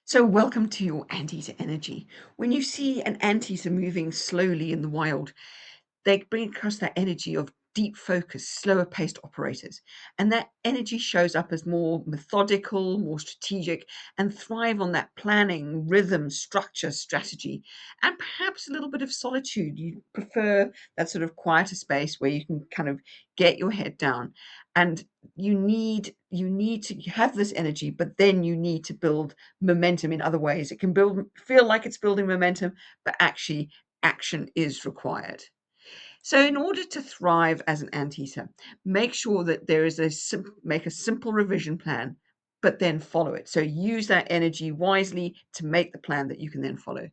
So welcome to your anteater energy. When you see an anteater moving slowly in the wild, they bring across that energy of deep focus, slower paced operators. And that energy shows up as more methodical, more strategic, and thrive on that planning, rhythm, structure, strategy, and perhaps a little bit of solitude. You prefer that sort of quieter space where you can kind of get your head down. And you need to have this energy, but then you need to build momentum in other ways. It can feel like it's building momentum, but actually action is required. So in order to thrive as an anteater, make sure that there is make a simple revision plan, but then follow it. So use that energy wisely to make the plan that you can then follow.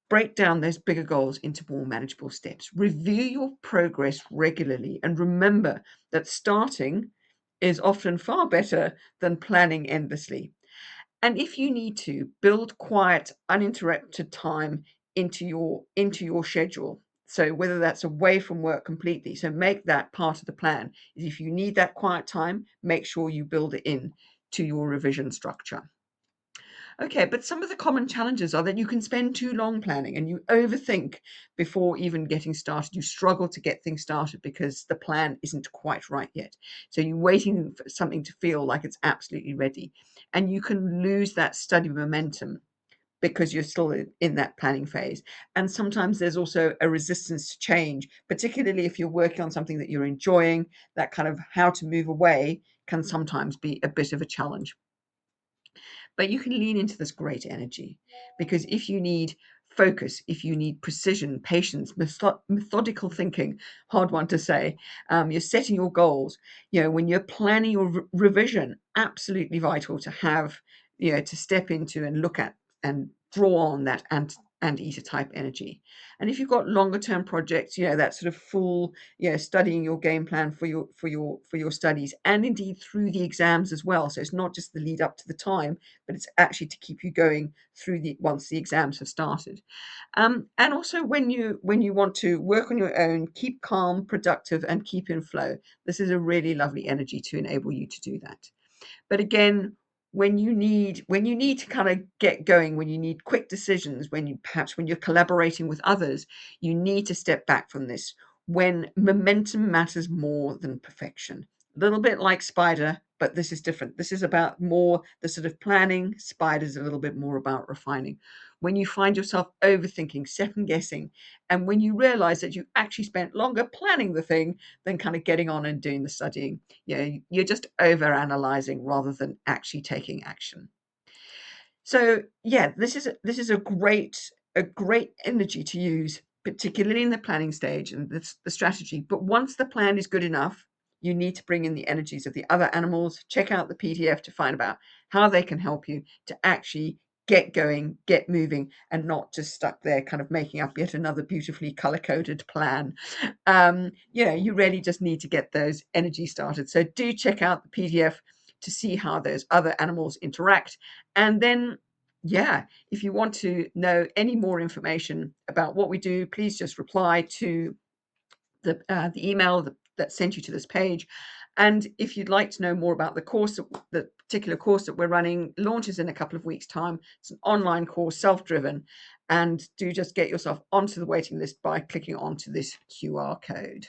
Break down those bigger goals into more manageable steps. Review your progress regularly and remember that starting is often far better than planning endlessly. And if you need to, build quiet, uninterrupted time into your schedule. So whether that's away from work completely, so make that part of the plan. Is if you need that quiet time, make sure you build it in to your revision structure. Okay, but some of the common challenges are that you can spend too long planning and you overthink before even getting started. You struggle to get things started because the plan isn't quite right yet. So you're waiting for something to feel like it's absolutely ready. And you can lose that study momentum because you're still in that planning phase. And sometimes there's also a resistance to change, particularly if you're working on something that you're enjoying. That kind of how to move away can sometimes be a bit of a challenge. But you can lean into this great energy because if you need focus, if you need precision, patience, methodical thinking, hard one to say, you're setting your goals, when you're planning your revision, absolutely vital to have, to step into and look at and draw on that and eater type energy. And if you've got longer term projects, that sort of full, studying your game plan for your studies and indeed through the exams as well. So it's not just the lead up to the time, but it's actually to keep you going through the once the exams have started. And also when you want to work on your own, keep calm, productive, and keep in flow. This is a really lovely energy to enable you to do that. But again, when you need to kind of get going, when you need quick decisions, when you're collaborating with others, you need to step back from this when momentum matters more than perfection. A little bit like Spider, but this is different. This is about more the sort of planning. Spider's a little bit more about refining. When you find yourself overthinking, second guessing, and when you realize that you actually spent longer planning the thing than kind of getting on and doing the studying, you're just over analyzing rather than actually taking action. So yeah, this is a great energy to use, particularly in the planning stage and the strategy. But once the plan is good enough, you need to bring in the energies of the other animals. Check out the PDF to find out how they can help you to actually get going, get moving, and not just stuck there kind of making up yet another beautifully color coded plan. You really just need to get those energies started. So do check out the PDF to see how those other animals interact. And then, yeah, if you want to know any more information about what we do, please just reply to the email that sent you to this page. And if you'd like to know more about the particular course that we're running launches in a couple of weeks' time. It's an online course, self-driven, and do just get yourself onto the waiting list by clicking onto this QR code.